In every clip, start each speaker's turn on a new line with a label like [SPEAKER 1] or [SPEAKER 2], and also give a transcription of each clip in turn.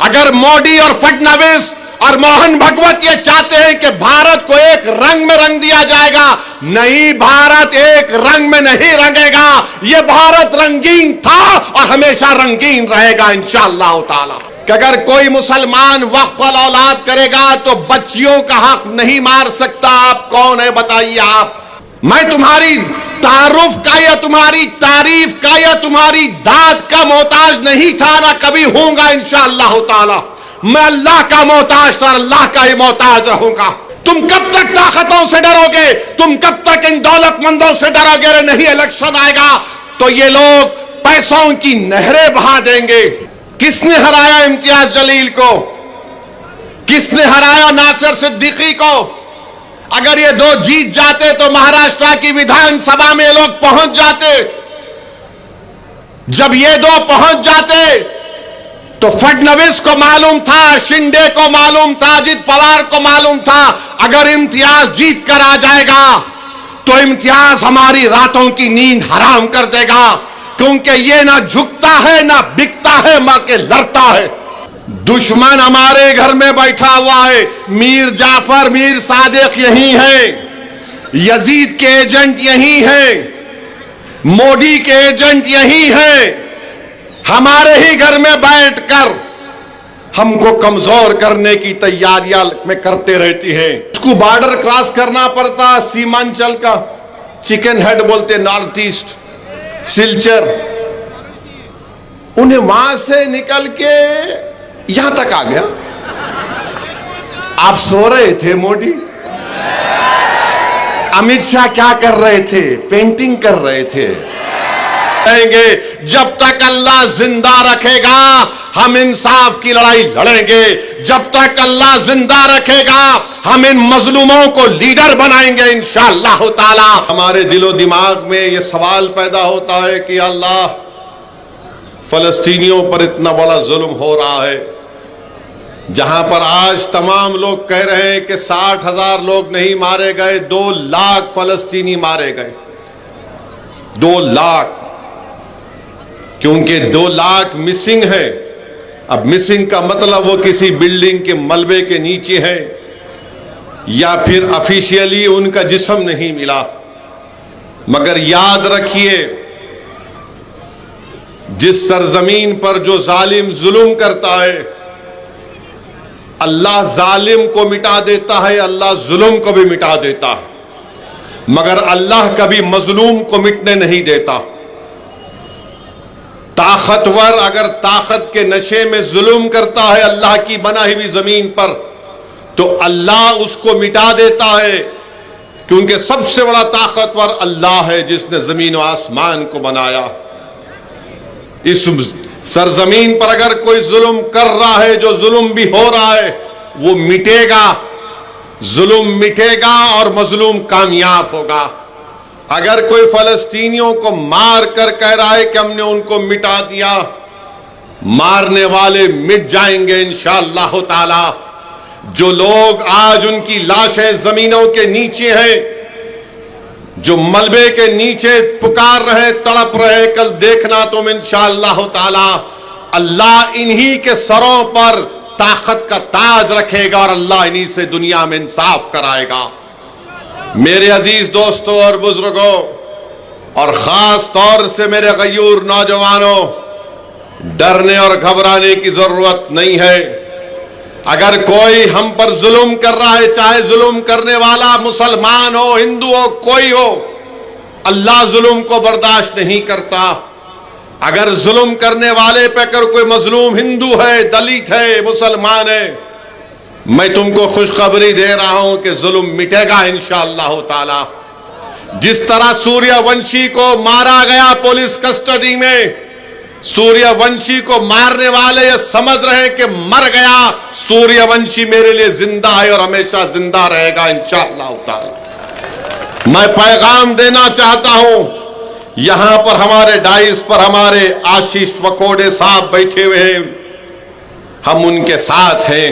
[SPEAKER 1] अगर मोदी और फडणवीस और मोहन भगवत ये चाहते हैं कि भारत को एक रंग में रंग दिया जाएगा, नहीं, भारत एक रंग में नहीं रंगेगा। ये भारत रंगीन था और हमेशा रंगीन रहेगा इंशाअल्लाह ताला। कि अगर कोई मुसलमान वक्फ औलाद करेगा तो बच्चियों का हक नहीं मार सकता। आप कौन है बताइए आप? मैं तुम्हारी तारुफ का या तुम्हारी तारीफ का या तुम्हारी दाद का मोहताज नहीं था, ना कभी होऊंगा इंशाअल्लाह ताला। मैं अल्लाह का मोहताज था, अल्लाह का ही मोहताज रहूंगा। तुम कब तक ताकतों से डरोगे? तुम कब तक इन दौलतमंदों से डरोगे? अरे नहीं, इलेक्शन आएगा तो ये लोग पैसों की नहरें बहा देंगे। किसने हराया इम्तियाज जलील को? किसने हराया नासिर सिद्दीकी को? अगर ये दो जीत जाते तो महाराष्ट्र की विधानसभा में लोग पहुंच जाते। जब ये दो पहुंच जाते तो फडणवीस को मालूम था, शिंदे को मालूम था, अजित पवार को मालूम था, अगर इम्तियाज जीत कर आ जाएगा तो इम्तियाज हमारी रातों की नींद हराम कर देगा, क्योंकि ये ना झुकता है ना बिकता है, मां के लड़ता है। दुश्मन हमारे घर में बैठा हुआ है। मीर जाफर, मीर सादिक यही है, यजीद के एजेंट यही हैं, मोदी के एजेंट यही हैं। हमारे ही घर में बैठकर हमको कमजोर करने की तैयारियां में करते रहती हैं। उसको बॉर्डर क्रॉस करना पड़ता, सीमांचल का चिकन हेड बोलते, नॉर्थ ईस्ट सिलचर, उन्हें वहां से निकल के यहां तक आ गया। आप सो रहे थे मोदी? अमित शाह क्या कर रहे थे? पेंटिंग कर रहे थे। जब तक अल्लाह जिंदा रखेगा हम इंसाफ की लड़ाई लड़ेंगे। जब तक अल्लाह जिंदा रखेगा हम इन मजलूमों को लीडर बनाएंगे इंशाअल्लाह ताला। हमारे दिलो दिमाग में यह सवाल पैदा होता है कि अल्लाह, फलस्तीनियों पर इतना बड़ा जुल्म हो रहा है, जहां पर आज तमाम लोग कह रहे हैं कि 60,000 लोग नहीं मारे गए, 2 लाख फलस्तीनी मारे गए। 2 लाख, क्योंकि 2 लाख मिसिंग है। अब मिसिंग का मतलब वो किसी बिल्डिंग के मलबे के नीचे है या फिर ऑफिशियली उनका जिस्म नहीं मिला। मगर याद रखिए, जिस सरजमीन पर जो जालिम जुल्म करता है, अल्लाह जालिम को मिटा देता है, अल्लाह जुल्म को भी मिटा देता है, मगर अल्लाह कभी मजलूम को मिटने नहीं देता। ताकतवर अगर ताकत के नशे में जुल्म करता है अल्लाह की बनाई हुई जमीन पर, तो अल्लाह उसको मिटा देता है, क्योंकि सबसे बड़ा ताकतवर अल्लाह है जिसने जमीन और आसमान को बनाया। इस सरजमीन पर अगर कोई जुल्म कर रहा है, जो जुल्म भी हो रहा है, वो मिटेगा, जुल्म मिटेगा और मजलूम कामयाब होगा। अगर कोई फलस्तीनियों को मार कर कह रहा है कि हमने उनको मिटा दिया, मारने वाले मिट जाएंगे इंशाअल्लाह ताला। जो लोग आज उनकी लाशें जमीनों के नीचे हैं, जो मलबे के नीचे पुकार रहे, तड़प रहे, कल देखना तुम इंशाअल्लाह ताला अल्लाह इन्हीं के सरों पर ताकत का ताज रखेगा और अल्लाह इन्हीं से दुनिया में इंसाफ कराएगा। मेरे अजीज दोस्तों और बुजुर्गों, और खास तौर से मेरे गयूर नौजवानों, डरने और घबराने की जरूरत नहीं है। अगर कोई हम पर जुल्म कर रहा है, चाहे जुल्म करने वाला मुसलमान हो, हिंदू हो, कोई हो, अल्लाह जुल्म को बर्दाश्त नहीं करता। अगर जुल्म करने वाले पे अगर कोई मजलूम हिंदू है, दलित है, मुसलमान है, मैं तुमको खुशखबरी दे रहा हूं कि जुल्म मिटेगा इंशाअल्लाह ताला। जिस तरह सूर्यवंशी को मारा गया पुलिस कस्टडी में, सूर्यवंशी को मारने वाले ये समझ रहे हैं कि मर गया, सूर्यवंशी मेरे लिए जिंदा है और हमेशा जिंदा रहेगा इंशाअल्लाह ताला। मैं पैगाम देना चाहता हूं, यहां पर हमारे डाइस पर हमारे आशीष वकोड़े साहब बैठे हुए हैं, हम उनके साथ हैं।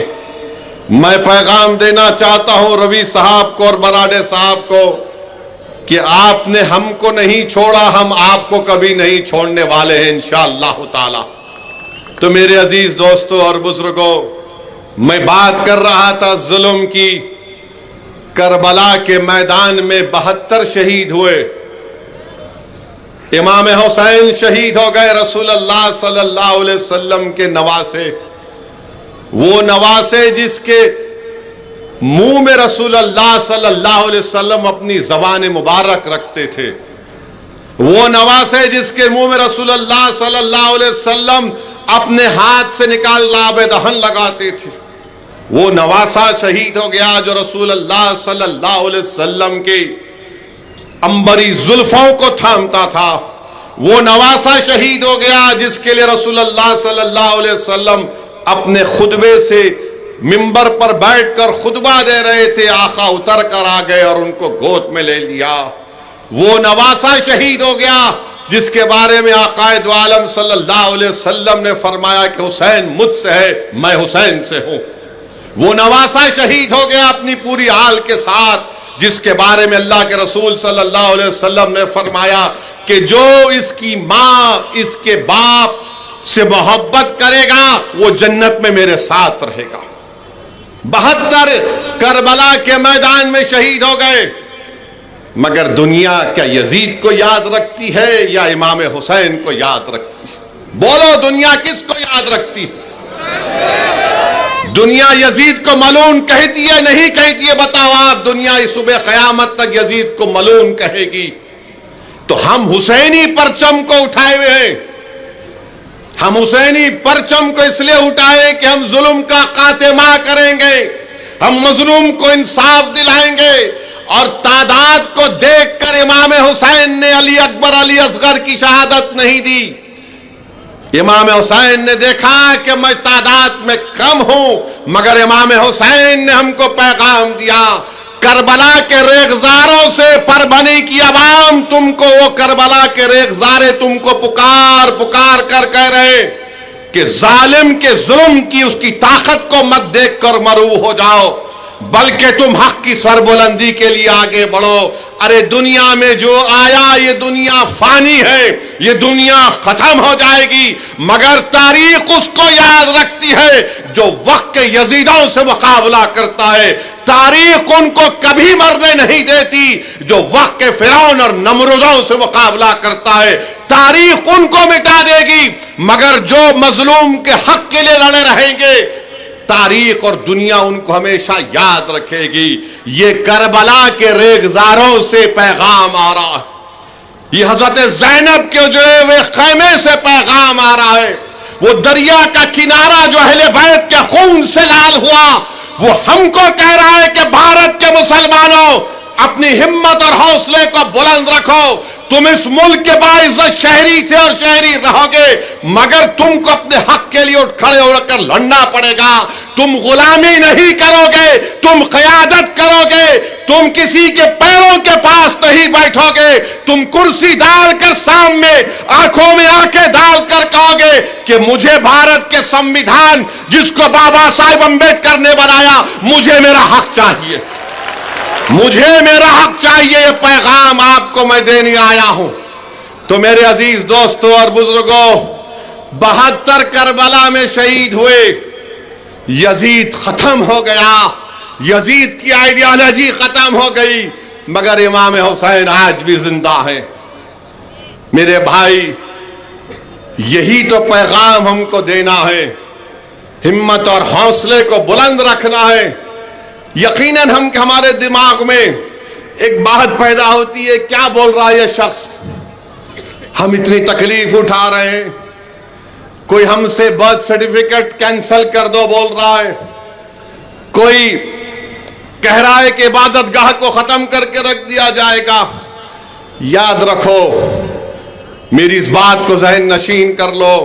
[SPEAKER 1] मैं पैगाम देना चाहता हूं रवि साहब को और बराडे साहब को कि आपने हमको नहीं छोड़ा, हम आपको कभी नहीं छोड़ने वाले हैं इंशाअल्लाह ताला। तो मेरे अजीज दोस्तों और बुजुर्गों, मैं बात कर रहा था जुल्म की। करबला के मैदान में 72 शहीद हुए। इमाम हुसैन शहीद हो गए, रसूलुल्लाह सल्लल्लाहु अलैहि वसल्लम के नवासे। वो नवासे जिसके मुंह में रसूलुल्लाह सल्लल्लाहु अलैहि वसल्लम अपनी ज़बान मुबारक रखते थे। वो नवासे जिसके मुंह में रसूलुल्लाह सल्लल्लाहु अलैहि वसल्लम अपने हाथ से निकाल लाबे दहन लगाते थे। वो नवासा शहीद हो गया जो रसूलुल्लाह सल्लल्लाहु अलैहि वसल्लम के अंबरी जुल्फों को थामता था। वो नवासा शहीद हो गया जिसके लिए रसूलुल्लाह सल्लल्लाहु अलैहि वसल्लम अपने खुतबे से मिंबर पर बैठकर खुतबा दे रहे थे, आका उतर कर आ गए और उनको गोद में ले लिया। वो नवासा शहीद हो गया जिसके बारे में आकाए दो आलम सल्लल्लाहु अलैहि वसल्लम ने फरमाया कि हुसैन मुझसे है, मैं हुसैन से हूं। वो नवासा शहीद हो गया अपनी पूरी आल के साथ, जिसके बारे में अल्लाह के रसूल सल्लल्लाहु अलैहि वसल्लम ने फरमाया कि जो इसकी माँ इसके बाप से मोहब्बत करेगा वो जन्नत में मेरे साथ रहेगा। 72 करबला के मैदान में शहीद हो गए। मगर दुनिया क्या यजीद को याद रखती है या इमाम हुसैन को याद रखती है? बोलो, दुनिया किसको याद रखती है? दुनिया यजीद को मलून कहती है, नहीं कहती है? बताओ आप, दुनिया इस सुबह क़यामत तक यजीद को मलून कहेगी। तो हम हुसैनी परचम को उठाए हुए हैं। हम हुसैनी परचम को इसलिए उठाए कि हम जुल्म का खात्मा करेंगे, हम मजलूम को इंसाफ दिलाएंगे। और तादाद को देखकर इमाम हुसैन ने अली अकबर अली असगर की शहादत नहीं दी। इमाम हुसैन ने देखा कि मैं तादाद में कम हूं, मगर इमाम हुसैन ने हमको पैगाम दिया। करबला के रेगजारों से परभनी की आवाम तुमको, वो करबला के रेगजारे तुमको पुकार पुकार कर कह रहे कि जालिम के जुल्म की उसकी ताकत को मत देखकर मरूब हो जाओ, बल्कि तुम हक की सरबुलंदी के लिए आगे बढ़ो। अरे दुनिया में जो आया ये दुनिया फानी है, ये दुनिया खत्म हो जाएगी, मगर तारीख उसको याद रखती है जो वक्त के यजीदों से मुकाबला करता है। तारीख उनको कभी मरने नहीं देती जो वक्त के फिरौन और नमरूदों से मुकाबला करता है। तारीख उनको मिटा देगी, मगर जो मजलूम के हक के लिए लड़े रहेंगे, तारीख और दुनिया उनको हमेशा याद रखेगी। ये करबला के रेगजारों से पैगाम आ रहा है, ये हजरत ज़ैनब के जो है वे खैमे से पैगाम आ रहा है। वो दरिया का किनारा जो अहले बैत के खून से लाल हुआ, वो हमको कह रहा है कि भारत के मुसलमानों, अपनी हिम्मत और हौसले को बुलंद रखो। तुम इस मुल्क के बाइज़्ज़त शहरी थे और शहरी रहोगे, मगर तुमको अपने हक के लिए उठ खड़े होकर लड़ना पड़ेगा। तुम गुलामी नहीं करोगे, तुम क़यादत करोगे। तुम किसी के पैरों के पास नहीं बैठोगे। तुम कुर्सी डालकर सामने आंखों में आंखें डालकर कहोगे कि मुझे भारत के संविधान जिसको बाबा साहेब अम्बेडकर ने बनाया, मुझे मेरा हक चाहिए, मुझे मेरा हक चाहिए। ये पैगाम आपको मैं देने आया हूं। तो मेरे अजीज दोस्तों और बुजुर्गों, 72 करबला में शहीद हुए। यजीद खत्म हो गया, यजीद की आइडियोलॉजी खत्म हो गई, मगर इमाम हुसैन आज भी जिंदा है। मेरे भाई, यही तो पैगाम हमको देना है। हिम्मत और हौसले को बुलंद रखना है। यकीनन हमारे दिमाग में एक बात पैदा होती है, क्या बोल रहा है ये शख्स, हम इतनी तकलीफ उठा रहे हैं, कोई हमसे बर्थ सर्टिफिकेट कैंसिल कर दो बोल रहा है, कोई कह रहा है कि इबादत गाह को खत्म करके रख दिया जाएगा। याद रखो, मेरी इस बात को ज़हन नशीन कर लो।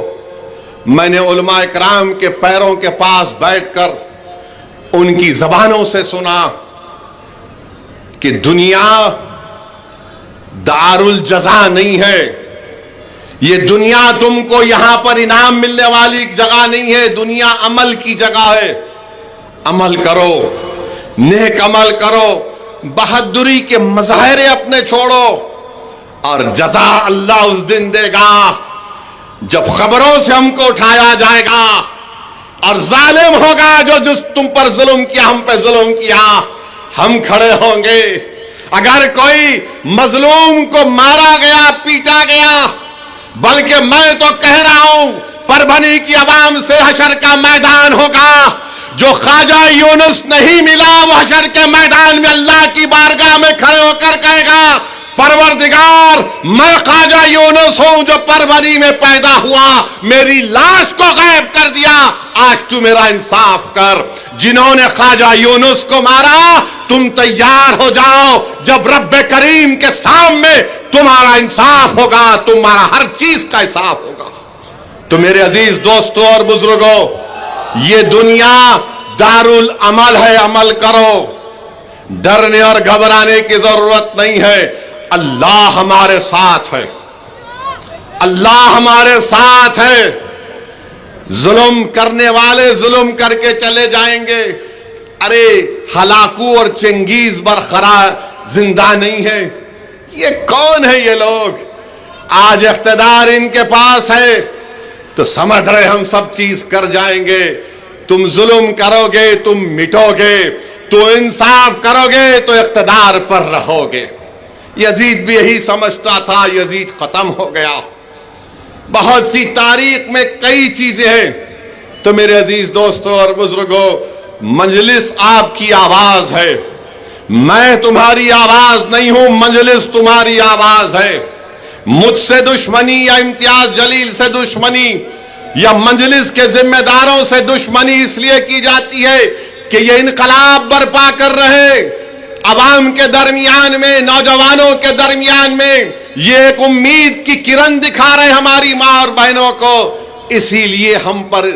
[SPEAKER 1] मैंने उलमा इकराम के पैरों के पास बैठकर उनकी जबानों से सुना कि दुनिया दारुल जज़ा नहीं है, ये दुनिया तुमको यहां पर इनाम मिलने वाली जगह नहीं है, दुनिया अमल की जगह है। अमल करो, नेक अमल करो, बहादुरी के मज़ाहिरे अपने छोड़ो, और जज़ा अल्लाह उस दिन देगा जब खबरों से हमको उठाया जाएगा और जालिम होगा जो तुम पर जुल्म किया, हम पे जुल्म किया, हम खड़े होंगे। अगर कोई मजलूम को मारा गया, पीटा गया, बल्कि मैं तो कह रहा हूं परभनी की आवाम से हशर का मैदान होगा। जो ख्वाजा यूनुस नहीं मिला वो हशर के मैदान में अल्लाह की बारगाह में खड़े होकर कहेगा, परवरदिगार मैं ख्वाजा यूनुस हूं जो परभनी में पैदा हुआ, मेरी लाश को गायब कर दिया, आज तू मेरा इंसाफ कर। जिन्होंने ख्वाजा यूनुस को मारा, तुम तैयार हो जाओ, जब रब्बे करीम के सामने तुम्हारा इंसाफ होगा, तुम्हारा हर चीज का हिसाब होगा। तो मेरे अजीज दोस्तों और बुजुर्गों, ये दुनिया दारुल अमल है, अमल करो, डरने और घबराने की जरूरत नहीं है। अल्लाह हमारे साथ है, अल्लाह हमारे साथ है। जुल्म करने वाले जुल्म करके चले जाएंगे। अरे हलाकू और चंगेज बरकरार जिंदा नहीं है। ये कौन है ये लोग? आज इख्तिदार इनके पास है तो समझ रहे हम सब चीज कर जाएंगे। तुम जुल्म करोगे, तुम मिटोगे, तो इंसाफ करोगे तो इख्तिदार पर रहोगे। यजीद भी यही समझता था, यजीद खत्म हो गया। बहुत सी तारीख में कई चीजें हैं। तो मेरे अजीज दोस्तों और बुजुर्गों, मजलिस आपकी आवाज है, मैं तुम्हारी आवाज नहीं हूं, मजलिस तुम्हारी आवाज है। मुझसे दुश्मनी या इम्तियाज जलील से दुश्मनी या मजलिस के जिम्मेदारों से दुश्मनी इसलिए की जाती है कि ये इनकलाब बर्पा कर रहे अवाम के दरमियान में, नौजवानों के दरमियान में ये एक उम्मीद की किरण दिखा रहे हमारी मां और बहनों को। इसीलिए हम पर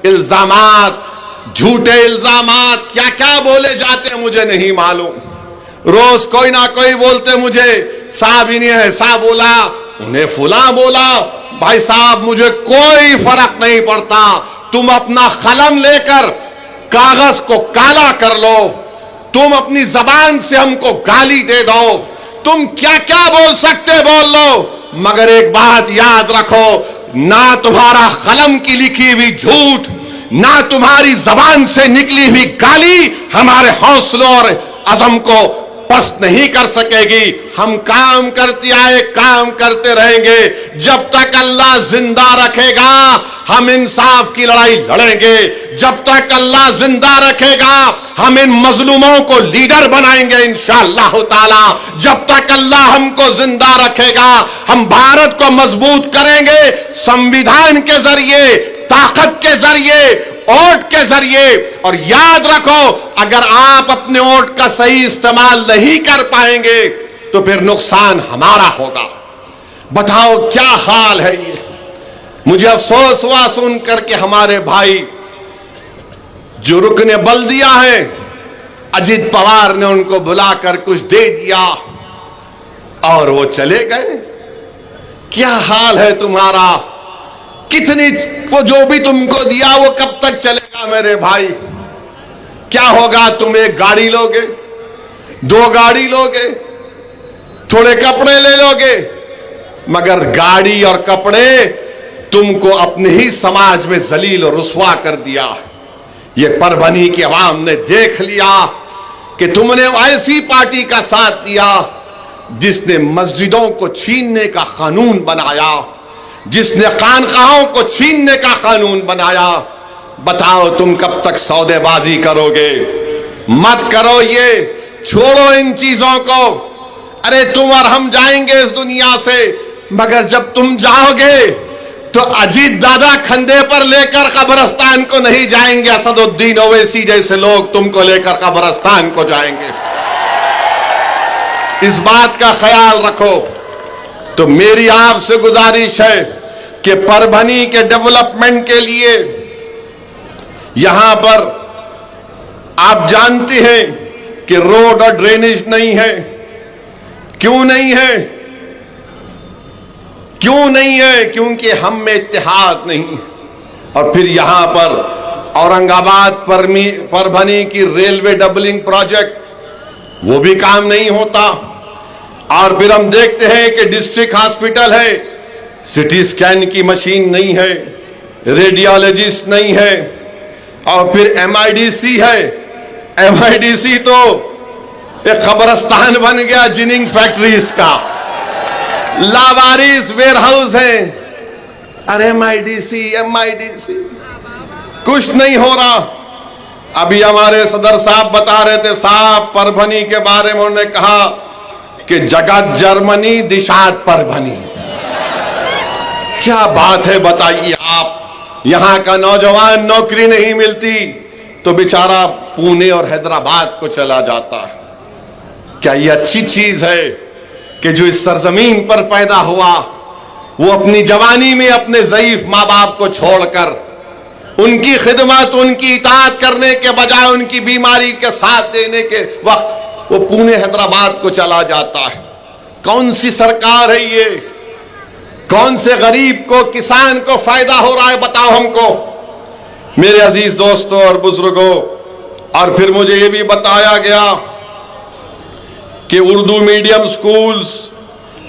[SPEAKER 1] इल्जामात, झूठे इल्जामात क्या क्या बोले जाते मुझे नहीं मालूम। रोज कोई ना कोई बोलते मुझे, साहब इन्हें ऐसा बोला, उन्हें फुला बोला। भाई साहब मुझे कोई फर्क नहीं पड़ता, तुम अपना कलम लेकर कागज को काला कर लो, तुम अपनी जबान से हमको गाली दे दो, तुम क्या क्या बोल सकते बोल लो, मगर एक बात याद रखो, ना तुम्हारा कलम की लिखी हुई झूठ, ना तुम्हारी जबान से निकली हुई गाली हमारे हौसलों और अज़म को पस्त नहीं कर सकेगी। हम काम करते आए, काम करते रहेंगे। जब तक अल्लाह जिंदा रखेगा हम इंसाफ की लड़ाई लड़ेंगे। जब तक अल्लाह जिंदा रखेगा हम इन मजलूमों को लीडर बनाएंगे इंशाअल्लाह ताला। जब तक अल्लाह हमको जिंदा रखेगा हम भारत को मजबूत करेंगे, संविधान के जरिए, ताकत के जरिए, वोट के जरिए। और याद रखो, अगर आप अपने वोट का सही इस्तेमाल नहीं कर पाएंगे तो फिर नुकसान हमारा होगा। बताओ क्या हाल है ये। मुझे अफसोस हुआ सुन करके हमारे भाई जो रुकने बल्दिया है, अजीत पवार ने उनको बुलाकर कुछ दे दिया और वो चले गए। क्या हाल है तुम्हारा? कितनी वो जो भी तुमको दिया वो कब तक चलेगा मेरे भाई? क्या होगा? तुम एक गाड़ी लोगे, 2 गाड़ी लोगे, थोड़े कपड़े ले लोगे, मगर गाड़ी और कपड़े तुमको अपने ही समाज में जलील और रुस्वा कर दिया। ये परभनी की आवाम ने देख लिया कि तुमने ऐसी पार्टी का साथ दिया जिसने मस्जिदों को छीनने का कानून बनाया, जिसने खानकाहों को छीनने का कानून बनाया। बताओ तुम कब तक सौदेबाजी करोगे? मत करो ये, छोड़ो इन चीजों को। अरे तुम और हम जाएंगे इस दुनिया से, मगर जब तुम जाओगे तो अजीत दादा खंदे पर लेकर कब्रिस्तान को नहीं जाएंगे, असदुद्दीन ओवैसी जैसे लोग तुमको लेकर कब्रिस्तान को जाएंगे। इस बात का ख्याल रखो। तो मेरी आपसे गुजारिश है कि परभनी के डेवलपमेंट के लिए यहां पर आप जानते हैं कि रोड और ड्रेनेज नहीं है। क्यों नहीं है? क्यों नहीं है? क्योंकि हम में इत्तेहाद नहीं। और फिर यहां पर औरंगाबाद परभनी की रेलवे डबलिंग प्रोजेक्ट, वो भी काम नहीं होता। और फिर हम देखते हैं कि डिस्ट्रिक्ट हॉस्पिटल है, सिटी स्कैन की मशीन नहीं है, रेडियोलॉजिस्ट नहीं है, और फिर MIDC है। MIDC तो एक कब्रिस्तान बन गया जिनिंग फैक्ट्रीज का, लावारिस वेयरहाउस है। अरे MIDC कुछ नहीं हो रहा। अभी हमारे सदर साहब बता रहे थे, साहब परभनी के बारे में उन्होंने कहा कि जगत जर्मनी दिशात परभनी। क्या बात है बताइए आप। यहां का नौजवान नौकरी नहीं मिलती तो बेचारा पुणे और हैदराबाद को चला जाता है। क्या ये अच्छी चीज है कि जो इस सरजमीन पर पैदा हुआ वो अपनी जवानी में अपने ज़ईफ माँ बाप को छोड़कर उनकी खिदमत, उनकी इताअत करने के बजाय उनकी बीमारी के साथ देने के वक्त वो पुणे हैदराबाद को चला जाता है। कौन सी सरकार है ये? कौन से गरीब को, किसान को फायदा हो रहा है बताओ हमको। मेरे अजीज दोस्तों और बुजुर्गों, और फिर मुझे ये भी बताया गया कि उर्दू मीडियम स्कूल्स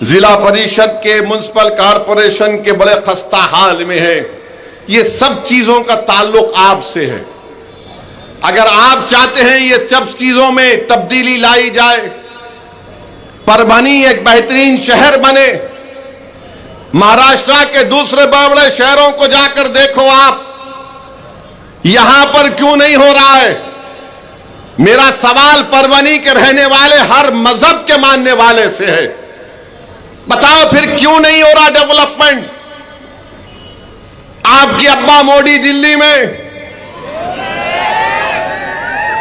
[SPEAKER 1] जिला परिषद के, म्युनिसिपल कॉरपोरेशन के बड़े खस्ता हाल में है। ये सब चीजों का ताल्लुक आपसे है। अगर आप चाहते हैं ये सब चीजों में तब्दीली लाई जाए, परभनी एक बेहतरीन शहर बने, महाराष्ट्र के दूसरे बड़े बड़े शहरों को जाकर देखो आप, यहां पर क्यों नहीं हो रहा है? मेरा सवाल परभनी के रहने वाले हर मजहब के मानने वाले से है, बताओ फिर क्यों नहीं हो रहा डेवलपमेंट? आपके अब्बा मोदी दिल्ली में,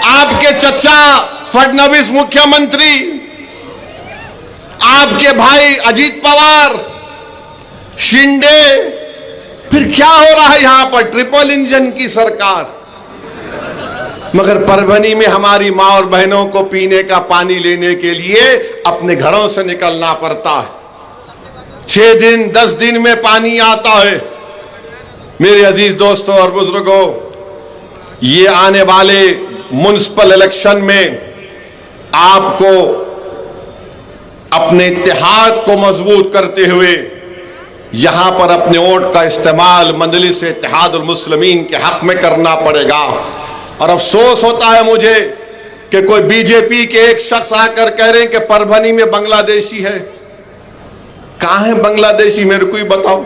[SPEAKER 1] आपके चचा फडणवीस मुख्यमंत्री, आपके भाई अजीत पवार, शिंदे, फिर क्या हो रहा है यहां पर? ट्रिपल इंजन की सरकार। मगर परभनी में हमारी मां और बहनों को पीने का पानी लेने के लिए अपने घरों से निकलना पड़ता है। 6 दिन 10 दिन में पानी आता है। मेरे अजीज दोस्तों और बुजुर्गों, ये आने वाले म्युनिसिपल इलेक्शन में आपको अपने इत्तेहाद को मजबूत करते हुए यहां पर अपने वोट का इस्तेमाल मजलिस इत्तेहादुल मुस्लिमीन के हक में करना पड़ेगा। और अफसोस होता है मुझे कि कोई बीजेपी के एक शख्स आकर कह रहे हैं कि परभनी में बांग्लादेशी है। कहां है बांग्लादेशी? मेरे को ही बताओ।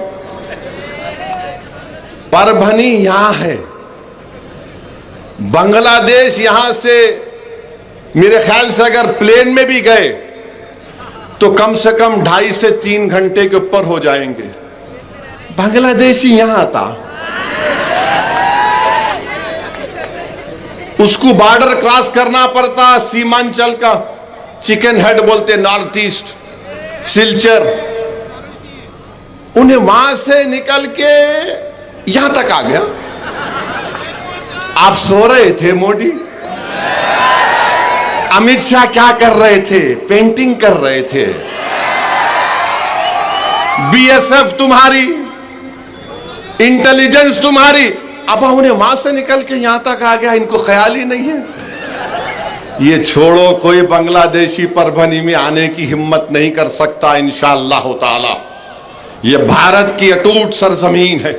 [SPEAKER 1] परभनी यहां है, बांग्लादेश यहां से मेरे ख्याल से अगर प्लेन में भी गए तो कम से कम 2.5 से 3 घंटे के ऊपर हो जाएंगे। बांग्लादेशी यहां था, उसको बॉर्डर क्रॉस करना पड़ता, सीमांचल का चिकन हेड बोलते नॉर्थ ईस्ट, सिलचर, उन्हें वहां से निकल के यहां तक आ गया। आप सो रहे थे मोदी? अमित शाह क्या कर रहे थे? पेंटिंग कर रहे थे। BSF तुम्हारी, इंटेलिजेंस तुम्हारी, अब उन्हें वहां से निकल के यहां तक आ गया, इनको ख्याल ही नहीं है। ये छोड़ो, कोई बांग्लादेशी परभनी में आने की हिम्मत नहीं कर सकता इंशाअल्लाह ताला। ये भारत की अटूट सरजमीन है।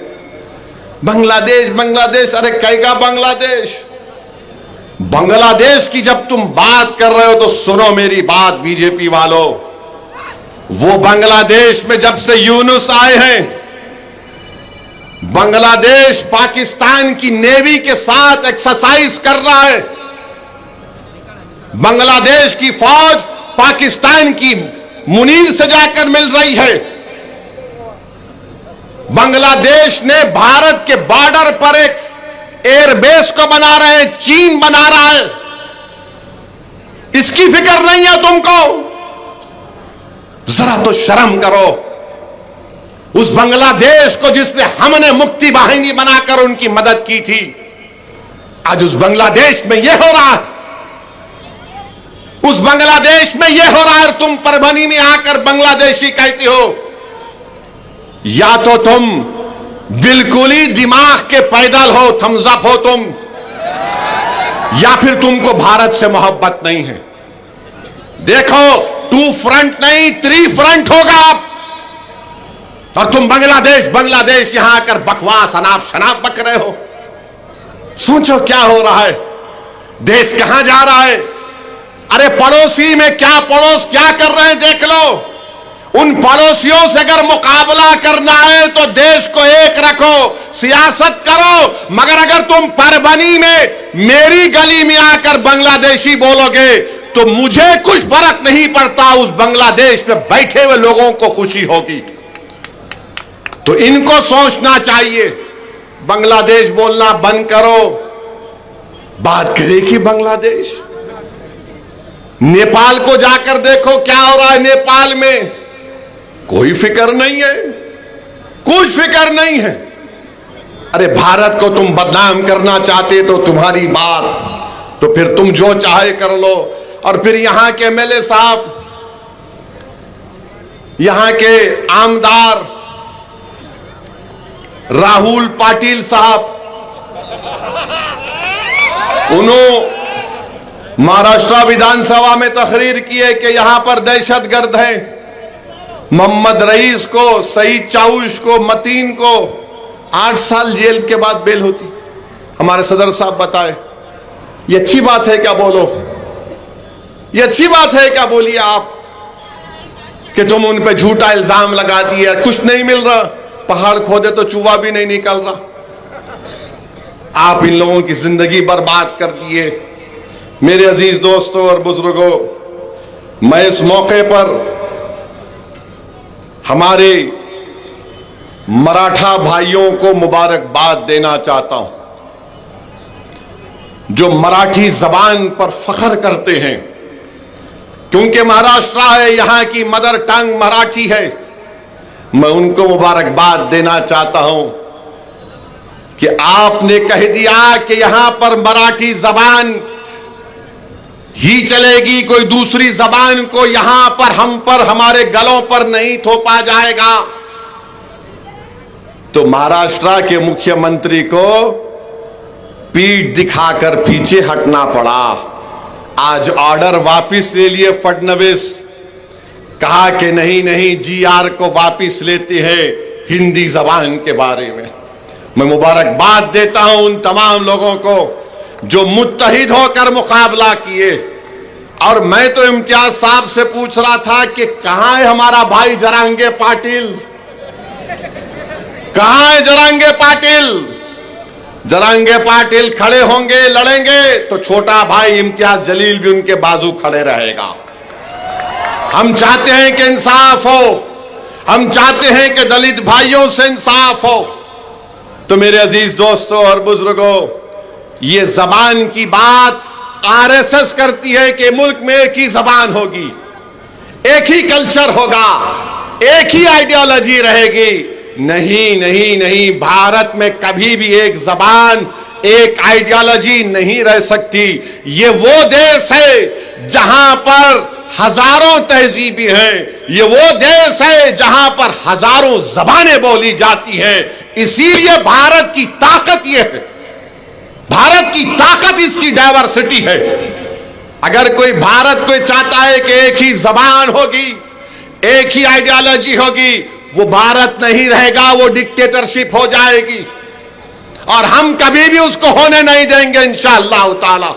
[SPEAKER 1] बांग्लादेश बांग्लादेश, अरे कहेगा बांग्लादेश? बांग्लादेश की जब तुम बात कर रहे हो तो सुनो मेरी बात बीजेपी वालों। वो बांग्लादेश में जब से यूनुस आए हैं, बांग्लादेश पाकिस्तान की नेवी के साथ एक्सरसाइज कर रहा है। बांग्लादेश की फौज पाकिस्तान की मुनीर से जाकर मिल रही है। बांग्लादेश ने भारत के बॉर्डर पर एक एयरबेस को बना रहे हैं, चीन बना रहा है। इसकी फिक्र नहीं है तुमको? जरा तो शर्म करो। उस बांग्लादेश को जिसने हमने मुक्ति वाहिनी बनाकर उनकी मदद की थी, आज उस बांग्लादेश में यह हो रहा है। उस बांग्लादेश में यह हो रहा है और तुम परभनी में आकर बांग्लादेशी कहती हो। या तो तुम बिल्कुल ही दिमाग के पैदल हो, थम्सअप हो तुम, या फिर तुमको भारत से मोहब्बत नहीं है। देखो, 2 फ्रंट नहीं 3 फ्रंट होगा। और तुम बांग्लादेश बांग्लादेश यहां आकर बकवास अनाप शनाप बक रहे हो। सोचो क्या हो रहा है, देश कहां जा रहा है। अरे पड़ोसी में क्या पड़ोस क्या कर रहे हैं देख लो। उन पड़ोसियों से अगर मुकाबला करना है तो देश को एक रखो, सियासत करो। मगर अगर तुम परभनी में मेरी गली में आकर बांग्लादेशी बोलोगे तो मुझे कुछ फर्क नहीं पड़ता, उस बांग्लादेश में बैठे हुए लोगों को खुशी होगी। तो इनको सोचना चाहिए, बांग्लादेश बोलना बंद करो। बात करेगी बांग्लादेश। नेपाल को जाकर देखो क्या हो रहा है नेपाल में, कोई फिक्र नहीं है, कुछ फिक्र नहीं है। अरे भारत को तुम बदनाम करना चाहते तो तुम्हारी बात, तो फिर तुम जो चाहे कर लो। और फिर यहां के एमएलए साहब, यहां के आमदार राहुल पाटिल साहब, उन्होंने महाराष्ट्र विधानसभा में तकरीर की है कि यहां पर दहशतगर्द हैं। मोहम्मद रईस को, सईद चाउश को, मतीन को 8 साल जेल के बाद बेल होती। हमारे सदर साहब बताए, ये अच्छी बात है क्या? बोलो, ये अच्छी बात है क्या? बोलिए आप कि तुम उन पे झूठा इल्जाम लगा दिया, कुछ नहीं मिल रहा, पहाड़ खोदे तो चूहा भी नहीं निकल रहा। आप इन लोगों की जिंदगी बर्बाद कर दिए। मेरे अजीज दोस्तों और बुजुर्गों, मैं इस मौके पर हमारे मराठा भाइयों को मुबारकबाद देना चाहता हूं, जो मराठी जबान पर फख्र करते हैं, क्योंकि महाराष्ट्र है, यहां की मदर टंग मराठी है। मैं उनको मुबारकबाद देना चाहता हूं कि आपने कह दिया कि यहां पर मराठी जबान ही चलेगी, कोई दूसरी जबान को यहां पर हम पर हमारे गलों पर नहीं थोपा जाएगा। तो महाराष्ट्र के मुख्यमंत्री को पीठ दिखाकर पीछे हटना पड़ा। आज ऑर्डर वापस ले लिए फडणवीस, कहा कि नहीं नहीं जीआर को वापस लेते हैं हिंदी जबान के बारे में। मैं मुबारकबाद देता हूं उन तमाम लोगों को जो मुत्तहिद होकर मुकाबला किए। और मैं तो इम्तियाज साहब से पूछ रहा था कि कहां है हमारा भाई जरांगे पाटिल, कहां है जरांगे पाटिल? जरांगे पाटिल खड़े होंगे, लड़ेंगे तो छोटा भाई इम्तियाज जलील भी उनके बाजू खड़े रहेगा। हम चाहते हैं कि इंसाफ हो, हम चाहते हैं कि दलित भाइयों से इंसाफ हो। तो मेरे अजीज दोस्तों और बुजुर्गों, ये जबान की बात आरएसएस करती है कि मुल्क में एक ही जबान होगी, एक ही कल्चर होगा, एक ही आइडियोलॉजी रहेगी। नहीं नहीं नहीं, भारत में कभी भी एक जबान, एक आइडियोलॉजी नहीं रह सकती। ये वो देश है जहां पर हजारों तहजीबें हैं, ये वो देश है जहां पर हजारों जबानें बोली जाती हैं। इसीलिए भारत की ताकत यह है, भारत की ताकत इसकी डाइवर्सिटी है। अगर कोई भारत को चाहता है कि एक ही जबान होगी, एक ही आइडियोलॉजी होगी, वो भारत नहीं रहेगा, वो डिक्टेटरशिप हो जाएगी। और हम कभी भी उसको होने नहीं देंगे इंशाअल्लाह ताला।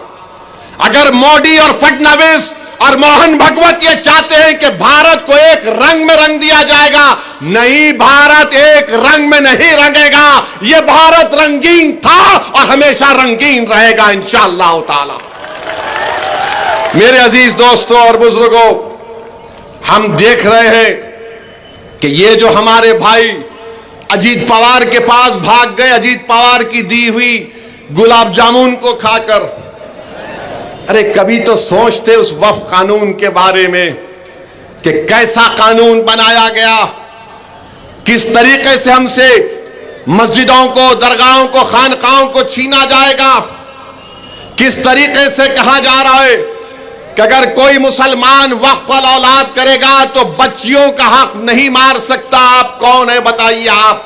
[SPEAKER 1] अगर मोदी और फडणवीस और मोहन भगवत ये चाहते हैं कि भारत को एक रंग में रंग दिया जाएगा, नहीं, भारत एक रंग में नहीं रंगेगा। ये भारत रंगीन था और हमेशा रंगीन रहेगा इंशाअल्लाह ताला। मेरे अजीज दोस्तों और बुजुर्गों, हम देख रहे हैं कि ये जो हमारे भाई अजीत पवार के पास भाग गए, अजीत पवार की दी हुई गुलाब जामुन को खाकर। अरे कभी तो सोचते उस वक्फ कानून के बारे में कि कैसा कानून बनाया गया, किस तरीके से हमसे मस्जिदों को, दरगाहों को, खानकाहों को छीना जाएगा, किस तरीके से कहा जा रहा है कि अगर कोई मुसलमान वक्फ औलाद करेगा तो बच्चियों का हक नहीं मार सकता। आप कौन है बताइए आप?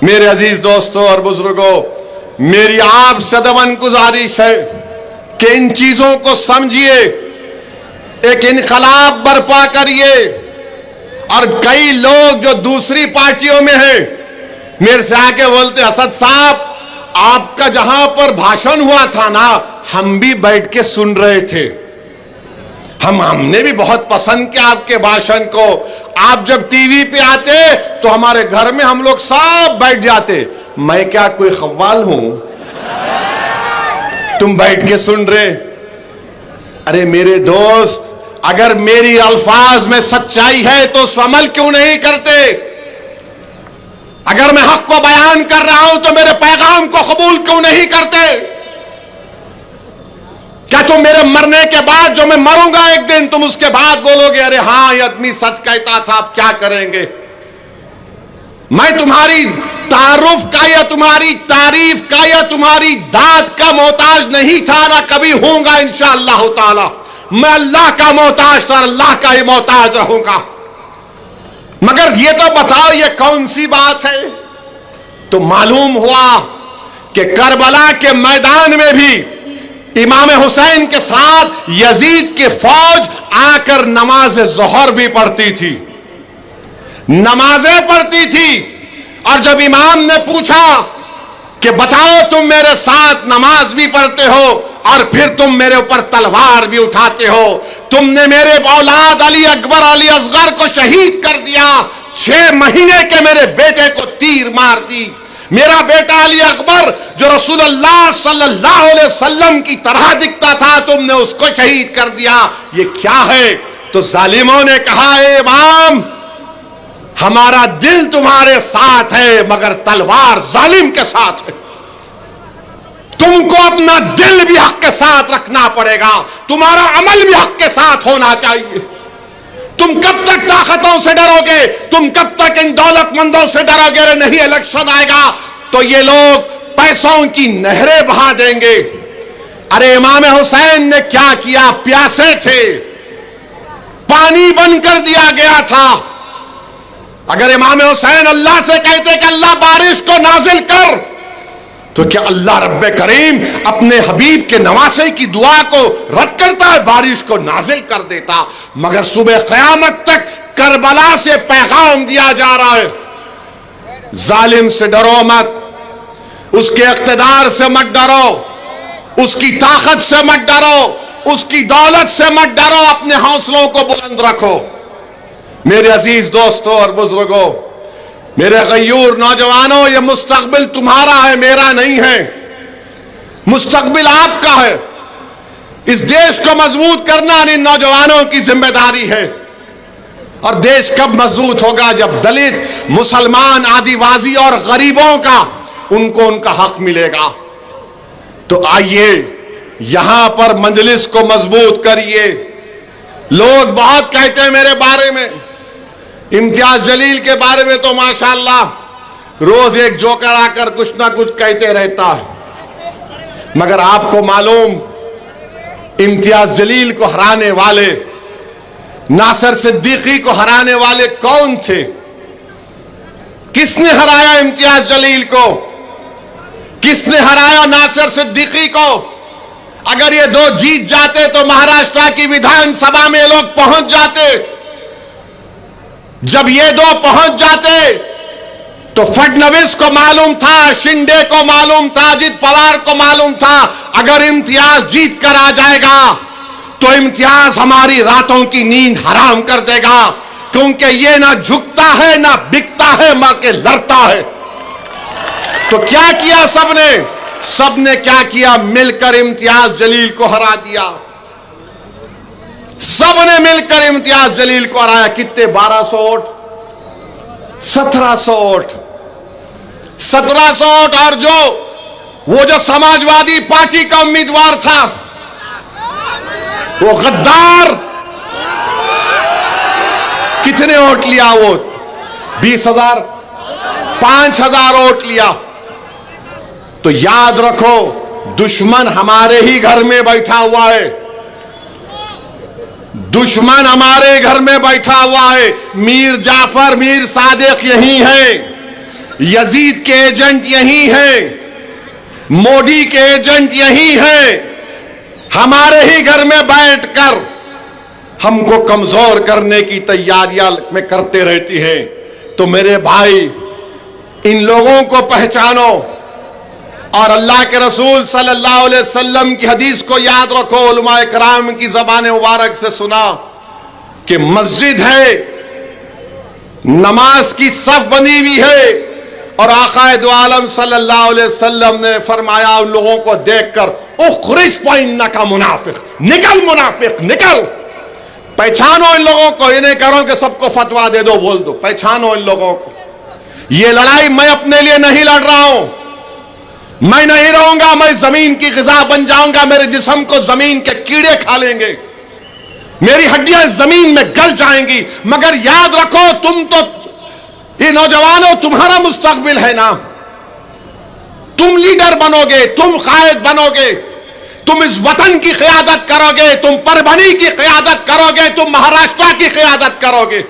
[SPEAKER 1] मेरे अजीज दोस्तों और बुजुर्गों, मेरी आपसे दमन गुजारिश है कि इन चीजों को समझिए, एक इनकलाब बर्पा करिए और कई लोग जो दूसरी पार्टियों में हैं मेरे से आके बोलते, असद साहब आपका जहां पर भाषण हुआ था ना, हम भी बैठ के सुन रहे थे, हमने भी बहुत पसंद किया आपके भाषण को। आप जब टीवी पे आते तो हमारे घर में हम लोग सब बैठ जाते। मैं क्या कोई खव्वाल हूं तुम बैठ के सुन रहे? अरे मेरे दोस्त, अगर मेरी अल्फाज में सच्चाई है तो उस अमल क्यों नहीं करते? अगर मैं हक को बयान कर रहा हूं तो मेरे पैगाम को कबूल क्यों नहीं करते? क्या तुम मेरे मरने के बाद, जो मैं मरूंगा एक दिन, तुम उसके बाद बोलोगे अरे हां ये आदमी सच कहता था, अब क्या करेंगे? मैं तुम्हारी तारुफ का या तुम्हारी तारीफ का या तुम्हारी दाद का मोहताज नहीं था, ना कभी होऊंगा इंशाअल्लाह ताला। मैं अल्लाह का मोहताज था, अल्लाह का ही मोहताज रहूंगा। मगर ये तो बताओ ये कौन सी बात है? तो मालूम हुआ कि करबला के मैदान में भी इमाम हुसैन के साथ यजीद की फौज आकर नमाज ज़ोहर भी पढ़ती थी, नमाजें पढ़ती थी। और जब इमाम ने पूछा कि बताओ तुम मेरे साथ नमाज भी पढ़ते हो और फिर तुम मेरे ऊपर तलवार भी उठाते हो, तुमने मेरे औलाद अली अकबर अली असगर को शहीद कर दिया, 6 महीने के मेरे बेटे को तीर मार दी, मेरा बेटा अली अकबर जो रसूलुल्लाह सल्लल्लाहु अलैहि वसल्लम की तरह दिखता था, तुमने उसको शहीद कर दिया, ये क्या है? तो जालिमों ने कहा, ए इमाम हमारा दिल तुम्हारे साथ है मगर तलवार जालिम के साथ है। तुमको अपना दिल भी हक के साथ रखना पड़ेगा, तुम्हारा अमल भी हक के साथ होना चाहिए। तुम कब तक ताकतों से डरोगे? तुम कब तक इन दौलतमंदों से डरोगे? अरे नहीं, इलेक्शन आएगा तो ये लोग पैसों की नहरें बहा देंगे। अरे इमाम हुसैन ने क्या किया? प्यासे थे, पानी बंद कर दिया गया था। अगर इमाम हुसैन अल्लाह से कहते कि अल्लाह बारिश को नाजिल कर, तो क्या अल्लाह रब्बे करीम अपने हबीब के नवासे की दुआ को रद्द करता है? बारिश को नाजिल कर देता। मगर सुबह क़यामत तक करबला से पैगाम दिया जा रहा है, जालिम से डरो मत, उसके इख्तिदार से मत डरो, उसकी ताकत से मत डरो, उसकी दौलत से मत डरो, अपने हौसलों को बुलंद रखो। मेरे अजीज दोस्तों और बुजुर्गों, मेरे गयूर नौजवानों, ये मुस्तकबिल तुम्हारा है, मेरा नहीं है। मुस्तकबिल आपका है। इस देश को मजबूत करना इन नौजवानों की जिम्मेदारी है। और देश कब मजबूत होगा? जब दलित, मुसलमान, आदिवासी और गरीबों का उनको उनका हक मिलेगा। तो आइए यहां पर मजलिस को मजबूत करिए। लोग बहुत कहते हैं मेरे बारे में, इम्तियाज जलील के बारे में तो माशाअल्लाह रोज एक जोकर आकर कुछ ना कुछ कहते रहता है। मगर आपको मालूम, इम्तियाज जलील को हराने वाले, नासिर सिद्दीकी को हराने वाले कौन थे? किसने हराया इम्तियाज जलील को? किसने हराया नासिर सिद्दीकी को? अगर ये दो जीत जाते तो महाराष्ट्र की विधानसभा में लोग पहुंच जाते। जब ये दो पहुंच जाते तो फडणवीस को मालूम था, शिंदे को मालूम था, अजित पवार को मालूम था, अगर इम्तियाज जीत कर आ जाएगा तो इम्तियाज हमारी रातों की नींद हराम कर देगा, क्योंकि ये ना झुकता है ना बिकता है, मां के लड़ता है। तो क्या किया सबने? सबने क्या किया? मिलकर इम्तियाज जलील को हरा दिया। सबने मिलकर इम्तियाज जलील को हराया। कितने? 1200 वोट, 1700 वोट, 1700 वोट। और वो जो समाजवादी पार्टी का उम्मीदवार था, वो गद्दार, कितने वोट लिया? वो 20,000, 5,000 वोट लिया। तो याद रखो, दुश्मन हमारे ही घर में बैठा हुआ है, दुश्मन हमारे घर में बैठा हुआ है। मीर जाफर, मीर सादिक यही है, यजीद के एजेंट यही है, मोदी के एजेंट यही है। हमारे ही घर में बैठकर हमको कमजोर करने की तैयारियां में करते रहती हैं। तो मेरे भाई, इन लोगों को पहचानो और अल्लाह के रसूल सल्लल्लाहु अलैहि वसल्लम की हदीस को याद रखो। उलमाए कराम की ज़बान मुबारक से सुना कि मस्जिद है, नमाज की सफ बनी हुई है, और आकाए दो आलम सल्लल्लाहु अलैहि वसल्लम ने फरमाया उन लोगों को देखकर, उखरिज फइन्नका मुनाफिक, निकल मुनाफिक निकल। पहचानो इन लोगों को, इन्हें करो कि सबको फतवा दे दो, बोल दो। पहचानो इन लोगों को। ये लड़ाई मैं अपने लिए नहीं लड़ रहा हूं। मैं नहीं रहूंगा, मैं जमीन की ग़िज़ा बन जाऊंगा, मेरे जिस्म को जमीन के कीड़े खा लेंगे, मेरी हड्डियां जमीन में गल जाएंगी। मगर याद रखो, तुम तो ये नौजवानों, तुम्हारा मुस्तकबिल है ना। तुम लीडर बनोगे, तुम कायद बनोगे, तुम इस वतन की क़यादत करोगे, तुम परभनी की क़यादत करोगे, तुम महाराष्ट्र की क़यादत करोगे।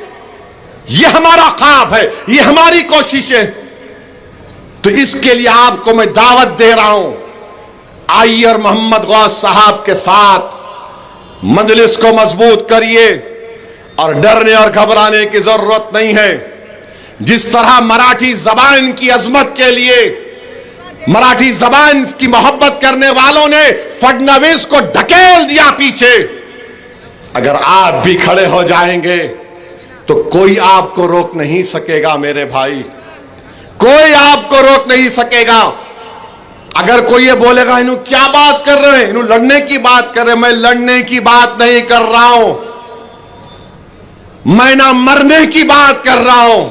[SPEAKER 1] यह हमारा ख्वाब है, यह हमारी कोशिश है। तो इसके लिए आपको मैं दावत दे रहा हूं, आइए और मोहम्मद गौस साहब के साथ मजलिस को मजबूत करिए, और डरने और घबराने की जरूरत नहीं है। जिस तरह मराठी जबान की अजमत के लिए, मराठी जबान की मोहब्बत करने वालों ने फडणवीस को ढकेल दिया पीछे, अगर आप भी खड़े हो जाएंगे तो कोई आपको रोक नहीं सकेगा मेरे भाई, कोई आपको रोक नहीं सकेगा। अगर कोई ये बोलेगा इन्हों क्या बात कर रहे हैं, इन्हों लड़ने की बात कर रहे हैं, मैं लड़ने की बात नहीं कर रहा हूं, मैं ना मरने की बात कर रहा हूं,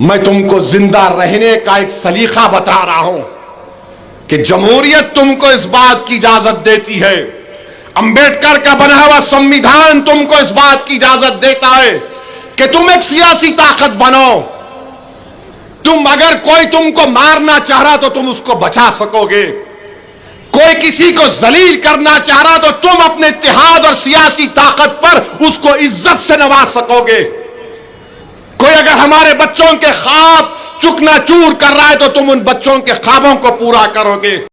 [SPEAKER 1] मैं तुमको जिंदा रहने का एक सलीका बता रहा हूं कि जमहूरियत तुमको इस बात की इजाजत देती है, अंबेडकर का बना हुआ संविधान तुमको इस बात की इजाजत देता है कि तुम एक सियासी ताकत बनो। तुम अगर कोई तुमको मारना चाह रहा तो तुम उसको बचा सकोगे, कोई किसी को जलील करना चाह रहा तो तुम अपने इत्तेहाद और सियासी ताकत पर उसको इज्जत से नवाज सकोगे। कोई अगर हमारे बच्चों के ख्वाब चुकना चूर कर रहा है तो तुम उन बच्चों के ख्वाबों को पूरा करोगे।